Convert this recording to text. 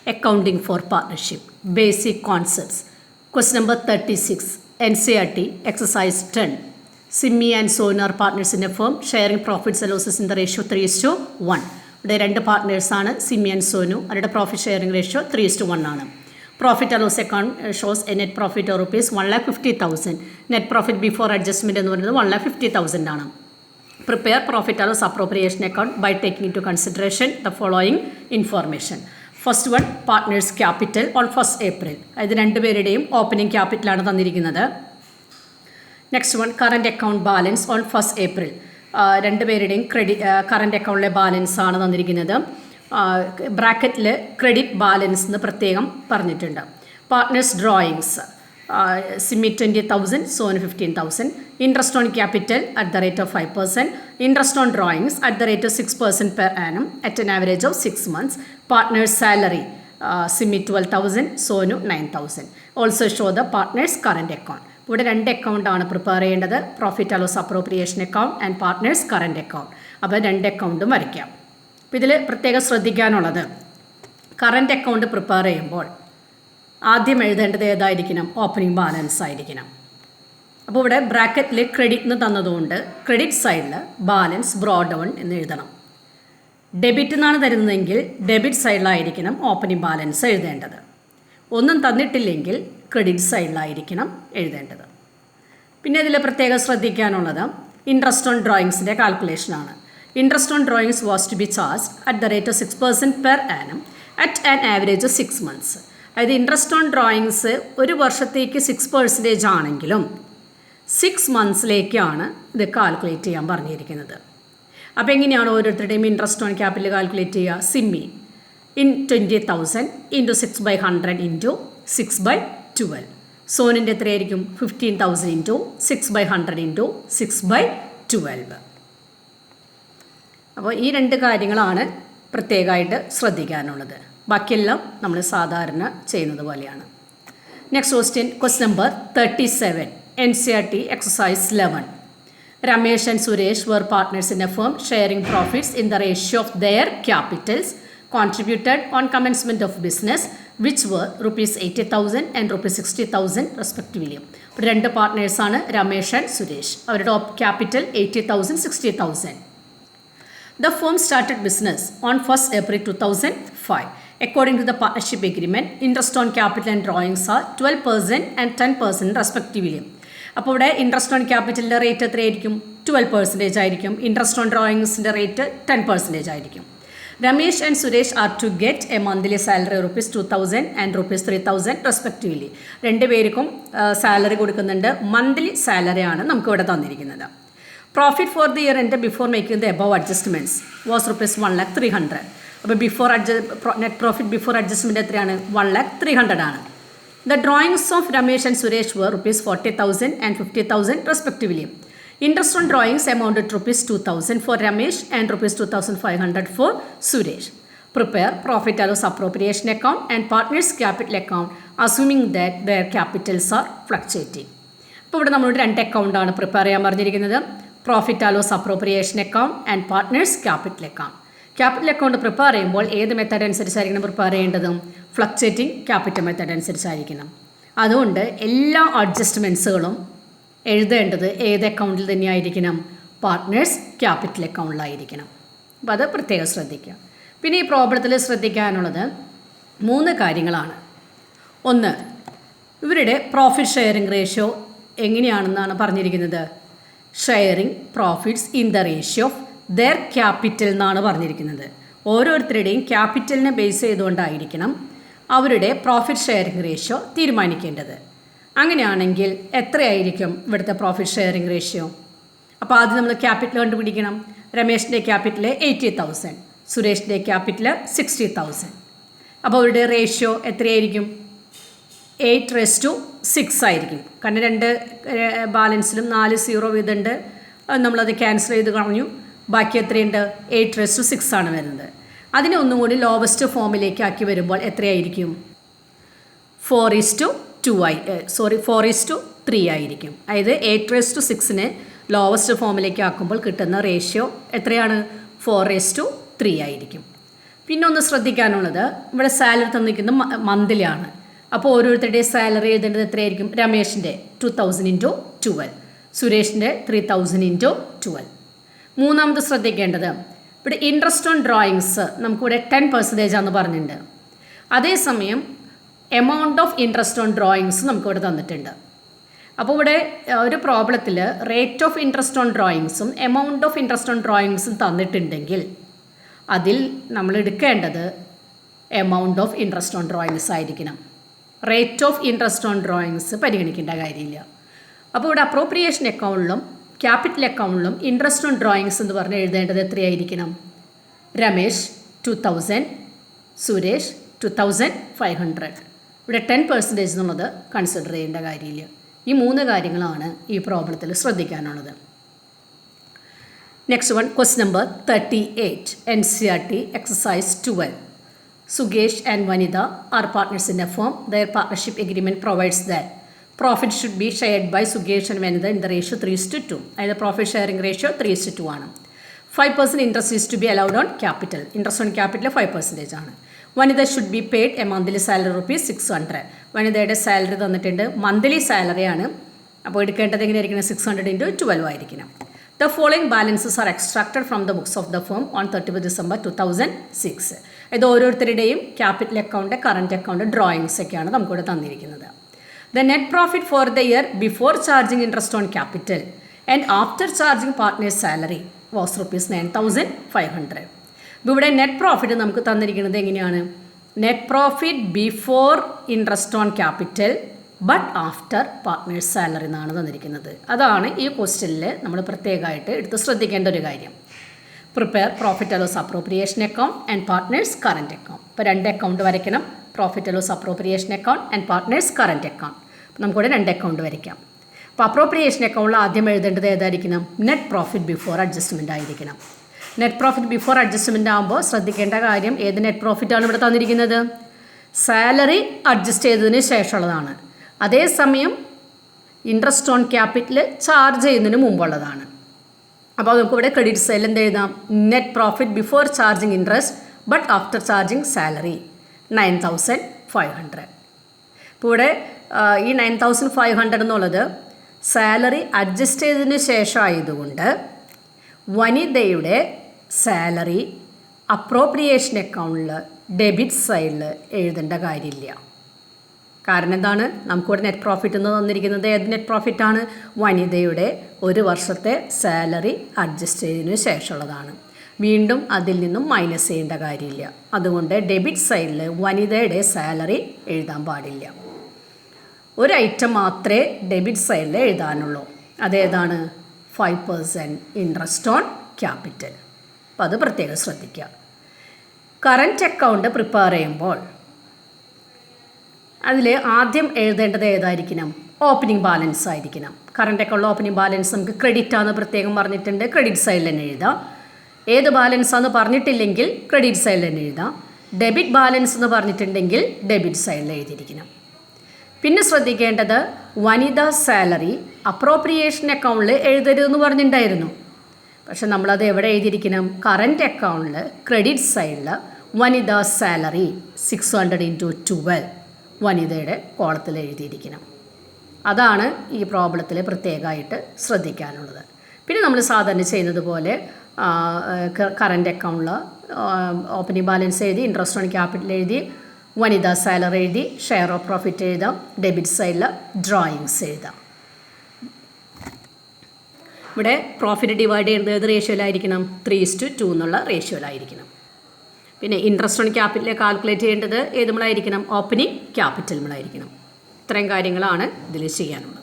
Accounting for Partnership, Basic Concepts. Question number 36, NCERT, Exercise 10. Simmi and Sonu are partners in a firm, sharing profits and losses in the ratio 3:1. ഇവിടെ രണ്ട് പാർട്ട്നേഴ്സാണ് സിമ്മി and Sonu. അവരുടെ profit sharing ratio 3:1 ആണ്. Profit and loss account shows a net profit of rupees 1,50,000. Net profit before adjustment എന്ന് പറയുന്നത് 1,50,000 ആണ്. Prepare profit and loss appropriation account by taking into consideration the following information. First one, partners capital on 1st April. അതായത് രണ്ടുപേരുടെയും opening ക്യാപിറ്റലാണ് തന്നിരിക്കുന്നത്. Next one, current account balance on 1st April. രണ്ടുപേരുടെയും current അക്കൗണ്ടിലെ balance ആണ് തന്നിരിക്കുന്നത്. ബ്രാക്കറ്റിൽ credit balance എന്ന് പ്രത്യേകം പറഞ്ഞിട്ടുണ്ട്. Partners drawings, Simmi 20,000, Sonu 15,000. Interest on capital at the rate of 5%. Interest on drawings at the rate of 6% per annum at an average of 6 months. Partners salary, Simmi 12,000, Sonu 9,000. Also show the partners current account. ഇവിടെ രണ്ട് അക്കൗണ്ടാണ് prepare ചെയ്യേണ്ടത്, profit and loss appropriation account and partners current account. അപ്പോൾ രണ്ട് അക്കൗണ്ടും വരയ്ക്കാം. അപ്പോൾ ഇതിൽ പ്രത്യേകം ശ്രദ്ധിക്കാനുള്ളത്, കറൻറ്റ് അക്കൗണ്ട് പ്രിപ്പയർ ചെയ്യുമ്പോൾ ആദ്യം എഴുതേണ്ടത് ഏതായിരിക്കണം? ഓപ്പണിംഗ് ബാലൻസ് ആയിരിക്കണം. അപ്പോൾ ഇവിടെ ബ്രാക്കറ്റിൽ ക്രെഡിറ്റ് എന്ന് തന്നതുകൊണ്ട് ക്രെഡിറ്റ് സൈഡിൽ ബാലൻസ് ബ്രോഡ് ഡൗൺ എന്ന് എഴുതണം. ഡെബിറ്റ് എന്നാണ് തരുന്നതെങ്കിൽ ഡെബിറ്റ് സൈഡിലായിരിക്കണം ഓപ്പണിംഗ് ബാലൻസ് എഴുതേണ്ടത്. ഒന്നും തന്നിട്ടില്ലെങ്കിൽ ക്രെഡിറ്റ് സൈഡിലായിരിക്കണം എഴുതേണ്ടത്. പിന്നെ ഇതിൽ പ്രത്യേകം ശ്രദ്ധിക്കാനുള്ളത് ഇൻട്രസ്റ്റ് ഓൺ ഡ്രോയിങ്സിൻ്റെ കാൽക്കുലേഷനാണ്. Interest on drawings was to be charge at the rate of 6% per annum at an average of 6 months. അതായത് ഇൻട്രസ്റ്റ് ഓൺ ഡ്രോയിങ്സ് ഒരു വർഷത്തേക്ക് 6% ആണെങ്കിലും 6 monthsലേക്കാണ് ഇത് കാൽക്കുലേറ്റ് ചെയ്യാൻ പറഞ്ഞിരിക്കുന്നത്. അപ്പോൾ എങ്ങനെയാണ് ഓരോരുത്തരുടെയും ഇൻട്രസ്റ്റ് ഓൺ ക്യാപിറ്റൽ കാൽക്കുലേറ്റ് ചെയ്യുക? സിമ്മി ഇൻ 20,000 ഇൻറ്റു 6/100 ഇൻറ്റു 6/12. സോനിൻ്റെ എത്രയായിരിക്കും? 15,000 ഇൻറ്റു 6/100 ഇൻറ്റു 6/12. അപ്പോൾ ഈ രണ്ട് കാര്യങ്ങളാണ് പ്രത്യേകമായിട്ട് ശ്രദ്ധിക്കാനുള്ളത്. ബാക്കിയെല്ലാം നമ്മൾ സാധാരണ ചെയ്യുന്നത് പോലെയാണ്. Next question number 37, NCERT Exercise 11. Ramesh and Suresh were partners in a firm, sharing profits in the ratio of their capitals contributed on commencement of business, which were rupees 80,000 and rupees 60,000 respectively. ഇപ്പോൾ രണ്ട് പാർട്ട്നേഴ്സാണ് Ramesh and Suresh. അവരുടെ capital 80,000, 60,000. The firm started business on 1st April 2005. According to the partnership agreement, interest on capital and drawings are 12% and 10% respectively. അപ്പോൾ ഇവിടെ interest on ക്യാപിറ്റലിൻ്റെ rate എത്രയായിരിക്കും? 12% ആയിരിക്കും. Interest on ഡ്രോയിങ്സിൻ്റെ rate 10% ആയിരിക്കും. Ramesh and Suresh are to get a monthly salary rupees 2,000 and rupees 3,000 respectively. രണ്ട് പേർക്കും salary കൊടുക്കുന്നുണ്ട്. മന്ത്ലി സാലറിയാണ് നമുക്കിവിടെ തന്നിരിക്കുന്നത്. പ്രോഫിറ്റ് ഫോർ ദി ഇയർ എൻ്റെ before making the above adjustments was rupees 1,300,000. അപ്പോൾ നെറ്റ് പ്രോഫിറ്റ് ബിഫോർ അഡ്ജസ്റ്റ്മെൻറ്റ് എത്രയാണ്? 1,300,000 ആണ്. The drawings of Ramesh and Suresh were rupees 40,000 and 50,000 respectively. Interest on drawings amounted to rupees 2,000 for Ramesh and rupees 2,500 for Suresh. Prepare profit and loss appropriation account and partners capital account assuming that their capitals are fluctuating. അപ്പോൾ ഇവിടെ നമ്മളോട് രണ്ട് അക്കൗണ്ടാണ് prepare ചെയ്യാൻ പറഞ്ഞിരിക്കുന്നത്, profit and loss appropriation account and partners capital account. Capital account prepare ചെയ്യുമ്പോൾ ഏത് method അനുസരിച്ചായിരിക്കണം പ്രിപ്പയർ ചെയ്യേണ്ടതും? ഫ്ലക്ച്വേറ്റിംഗ് ക്യാപിറ്റൽ മെത്തേഡ് അനുസരിച്ചായിരിക്കണം. അതുകൊണ്ട് എല്ലാ അഡ്ജസ്റ്റ്മെൻറ്റ്സുകളും എഴുതേണ്ടത് ഏത് അക്കൗണ്ടിൽ തന്നെയായിരിക്കണം? Partners capital അക്കൗണ്ടിലായിരിക്കണം. അപ്പോൾ അത് പ്രത്യേകം ശ്രദ്ധിക്കുക. പിന്നെ ഈ പ്രോബ്ലത്തിൽ ശ്രദ്ധിക്കാനുള്ളത് 3 കാര്യങ്ങളാണ്. ഒന്ന്, ഇവരുടെ പ്രോഫിറ്റ് ഷെയറിംഗ് റേഷ്യോ എങ്ങനെയാണെന്നാണ് പറഞ്ഞിരിക്കുന്നത്? Sharing profits in the ratio of their capital എന്നാണ് പറഞ്ഞിരിക്കുന്നത്. ഓരോരുത്തരുടെയും ക്യാപിറ്റലിനെ ബേസ് ചെയ്തുകൊണ്ടായിരിക്കണം അവരുടെ പ്രോഫിറ്റ് ഷെയറിംഗ് റേഷ്യോ തീരുമാനിക്കേണ്ടത്. അങ്ങനെയാണെങ്കിൽ എത്രയായിരിക്കും ഇവിടുത്തെ പ്രോഫിറ്റ് ഷെയറിംഗ് റേഷ്യോ? അപ്പോൾ ആദ്യം നമ്മൾ ക്യാപിറ്റൽ കണ്ടുപിടിക്കണം. രമേഷിൻ്റെ ക്യാപിറ്റൽ 80,000, സുരേഷിൻ്റെ ക്യാപിറ്റൽ 60,000. അപ്പോൾ അവരുടെ റേഷ്യോ എത്രയായിരിക്കും? 8:6 ആയിരിക്കും. കാരണം രണ്ട് ബാലൻസിലും 4 0 വീതമുണ്ട്. നമ്മളത് ക്യാൻസൽ ചെയ്ത് കളഞ്ഞു. ബാക്കി എത്രയുണ്ട്? 8:6 ആണ് വരുന്നത്. അതിനെ ഒന്നും കൂടി ലോവസ്റ്റ് ഫോമിലേക്ക് ആക്കി വരുമ്പോൾ എത്രയായിരിക്കും? 4:3 ആയിരിക്കും. അതായത് 8:6 ലോവസ്റ്റ് ഫോമിലേക്ക് ആക്കുമ്പോൾ കിട്ടുന്ന റേഷ്യോ എത്രയാണ്? 4:3 ആയിരിക്കും. പിന്നെ ഒന്ന് ശ്രദ്ധിക്കാനുള്ളത്, ഇവിടെ സാലറി തന്നിരിക്കുന്നത് മന്ത്ലിയാണ്. അപ്പോൾ ഓരോരുത്തരുടെയും സാലറി എഴുതേണ്ടത് എത്രയായിരിക്കും? രമേശിൻ്റെ 2000 ഇൻറ്റു 12, സുരേഷിൻ്റെ 3000 ഇൻറ്റു 12. മൂന്നാമത് ശ്രദ്ധിക്കേണ്ടത്, ഇവിടെ ഇൻട്രസ്റ്റ് ഓൺ ഡ്രോയിങ്സ് നമുക്കിവിടെ 10% ആണെന്ന് പറഞ്ഞിട്ടുണ്ട്. അതേസമയം amount of interest on drawings നമുക്കിവിടെ തന്നിട്ടുണ്ട്. അപ്പോൾ ഇവിടെ ഒരു പ്രോബ്ലത്തിൽ റേറ്റ് ഓഫ് ഇൻട്രസ്റ്റ് ഓൺ ഡ്രോയിങ്സും എമൗണ്ട് ഓഫ് ഇൻട്രസ്റ്റ് ഓൺ ഡ്രോയിങ്സും തന്നിട്ടുണ്ടെങ്കിൽ അതിൽ നമ്മൾ എടുക്കേണ്ടത് amount of interest on drawings ആയിരിക്കണം. Rate of interest on drawings പരിഗണിക്കേണ്ട കാര്യമില്ല. അപ്പോൾ ഇവിടെ അപ്രോപ്രിയേഷൻ അക്കൗണ്ടിലും ക്യാപിറ്റൽ അക്കൗണ്ടിലും ഇൻട്രസ്റ്റ് ഓൺ ഡ്രോയിങ്സ് എന്ന് പറഞ്ഞ് എഴുതേണ്ടത് എത്രയായിരിക്കണം? രമേശ് 2000, സുരേഷ് 2500. ഇവിടെ 10% എന്നുള്ളത് കൺസിഡർ ചെയ്യേണ്ട കാര്യമില്ല. ഈ 3 കാര്യങ്ങളാണ് ഈ പ്രോബ്ലത്തിൽ ശ്രദ്ധിക്കാനുള്ളത്. Next one, question number 38, NCERT exercise 12. Sugesh and Vanida are partners in a firm. Their partnership agreement provides that profit should be shared by Sugesh and Vanida in the ratio 3:2. അതായത് profit sharing ratio 3:2 ആണ്. 5% interest is to be allowed on capital. Interest on capital 5% ആണ്. Vanita should be paid a monthly salary ₹600. വനിതയുടെ salary തന്നിട്ടുണ്ട്, monthly സാലറിയാണ്. അപ്പോൾ എടുക്കേണ്ടത് എങ്ങനെയായിരിക്കണം? 600 into 12 ആയിരിക്കണം. The following balances are extracted from the books of the firm on 31 December 2006. ഇത് ഓരോരുത്തരുടെയും capital account, current account, drawings ഒക്കെയാണ് നമുക്കിവിടെ തന്നിരിക്കുന്നത്. The net profit for the year before charging interest on capital and after charging partner's salary was ₹9,500. ഇവിടെ net profit നമുക്ക് തന്നിരിക്കുന്നത് എങ്ങനെയാണ്? Net profit before interest on capital but after partners salary എന്നാണ് തന്നിരിക്കുന്നത്. അതാണ് ഈ ക്വസ്റ്റ്യനിൽ നമ്മൾ പ്രത്യേകമായിട്ട് എടുത്ത് ശ്രദ്ധിക്കേണ്ട ഒരു കാര്യം. Prepare profit and loss appropriation account and partners current account. ഇപ്പോൾ 2 അക്കൗണ്ട് വരയ്ക്കണം, profit and loss appropriation account and partners current account. അപ്പോൾ നമുക്കിവിടെ 2 അക്കൗണ്ട് വരയ്ക്കാം. അപ്പോൾ അപ്രോപ്രിയേഷൻ അക്കൗണ്ടിൽ ആദ്യം എഴുതേണ്ടത് ഏതായിരിക്കണം? നെറ്റ് പ്രോഫിറ്റ് ബിഫോർ അഡ്ജസ്റ്റ്മെൻ്റ് ആയിരിക്കണം. നെറ്റ് പ്രോഫിറ്റ് ബിഫോർ അഡ്ജസ്റ്റ്മെൻ്റ് ആകുമ്പോൾ ശ്രദ്ധിക്കേണ്ട കാര്യം, ഏത് നെറ്റ് പ്രോഫിറ്റാണ് ഇവിടെ തന്നിരിക്കുന്നത്? സാലറി അഡ്ജസ്റ്റ് ചെയ്തതിന് ശേഷമുള്ളതാണ്. അതേസമയം ഇൻട്രസ്റ്റ് ഓൺ ക്യാപിറ്റൽ ചാർജ് ചെയ്യുന്നതിന് മുമ്പുള്ളതാണ്. അപ്പോൾ നമുക്കിവിടെ ക്രെഡിറ്റ് സൈഡിൽ എന്ത് എഴുതാം? Net profit before charging interest but after charging salary 9,500. ഇപ്പോൾ ഇവിടെ ഈ 9,500 എന്നുള്ളത് സാലറി അഡ്ജസ്റ്റ് ചെയ്തതിന് ശേഷമായതുകൊണ്ട് വനിതയുടെ സാലറി അപ്രോപ്രിയേഷൻ അക്കൗണ്ടിൽ ഡെബിറ്റ് സൈഡിൽ എഴുതേണ്ട കാര്യമില്ല. കാരണം എന്താണ്? നമുക്കിവിടെ നെറ്റ് പ്രോഫിറ്റ് എന്ന് തന്നിരിക്കുന്നത് ഏത് നെറ്റ് പ്രോഫിറ്റാണ്? വനിതയുടെ 1 വർഷത്തെ സാലറി അഡ്ജസ്റ്റ് ചെയ്തതിന് ശേഷമുള്ളതാണ്. വീണ്ടും അതിൽ നിന്നും മൈനസ് ചെയ്യേണ്ട കാര്യമില്ല. അതുകൊണ്ട് ഡെബിറ്റ് സൈഡിൽ വനിതയുടെ സാലറി എഴുതാൻ പാടില്ല. ഒരു ഐറ്റം മാത്രമേ ഡെബിറ്റ് സൈഡിൽ എഴുതാനുള്ളൂ. അതേതാണ്? 5% ഇൻട്രസ്റ്റ് ഓൺ ക്യാപിറ്റൽ. അപ്പോൾ അത് പ്രത്യേകം ശ്രദ്ധിക്കുക. കറൻറ്റ് അക്കൗണ്ട് പ്രിപ്പയർ ചെയ്യുമ്പോൾ അതിൽ ആദ്യം എഴുതേണ്ടത് ഏതായിരിക്കണം? ഓപ്പണിംഗ് ബാലൻസ് ആയിരിക്കണം. കറൻറ്റ് അക്കൗണ്ടിൽ ഓപ്പണിംഗ് ബാലൻസ് നമുക്ക് ക്രെഡിറ്റ് ആണെന്ന് പ്രത്യേകം പറഞ്ഞിട്ടുണ്ട്, ക്രെഡിറ്റ് സൈഡിൽ തന്നെ എഴുതാം. ഏത് ബാലൻസ് ആണെന്ന് പറഞ്ഞിട്ടില്ലെങ്കിൽ ക്രെഡിറ്റ് സൈഡിൽ തന്നെ എഴുതാം. ഡെബിറ്റ് ബാലൻസ് എന്ന് പറഞ്ഞിട്ടുണ്ടെങ്കിൽ ഡെബിറ്റ് സൈഡിൽ എഴുതിയിരിക്കണം. പിന്നെ ശ്രദ്ധിക്കേണ്ടത്, വനിത സാലറി അപ്രോപ്രിയേഷൻ അക്കൗണ്ടിൽ എഴുതരുതെന്ന് പറഞ്ഞിട്ടുണ്ടായിരുന്നു. പക്ഷെ നമ്മളത് എവിടെ എഴുതിയിരിക്കണം? കറൻറ്റ് അക്കൗണ്ടിൽ ക്രെഡിറ്റ് സൈഡിൽ വനിത സാലറി 600 ഇൻറ്റു 12 വനിതയുടെ കോളത്തിൽ എഴുതിയിരിക്കണം. അതാണ് ഈ പ്രോബ്ലത്തിൽ പ്രത്യേകമായിട്ട് ശ്രദ്ധിക്കാനുള്ളത്. പിന്നെ നമ്മൾ സാധാരണ ചെയ്യുന്നത് പോലെ കറൻറ്റ് അക്കൗണ്ടിൽ ഓപ്പണിംഗ് ബാലൻസ് എഴുതി, ഇൻട്രസ്റ്റ് ഓൺ ക്യാപിറ്റൽ എഴുതി, വനിത സാലറി എഴുതി, ഷെയർ ഓഫ് പ്രോഫിറ്റ് എഴുതാം, ഡെബിറ്റ് സൈഡിൽ ഡ്രോയിങ്സ് എഴുതാം. ഇവിടെ പ്രോഫിറ്റ് ഡിവൈഡ് ചെയ്യുന്നത് ഏത് റേഷ്യോയിലായിരിക്കണം? 3:2 എന്നുള്ള റേഷ്യോയിലായിരിക്കണം. പിന്നെ ഇൻട്രസ്റ്റ് ഓൺ ക്യാപിറ്റൽ കാൽക്കുലേറ്റ് ചെയ്യേണ്ടത് ഏതുമ്പോഴായിരിക്കണം? ഓപ്പണിംഗ് ക്യാപിറ്റൽ ആയിരിക്കണം. ഇത്രയും കാര്യങ്ങളാണ് ഇതിൽ ചെയ്യാനുള്ളത്.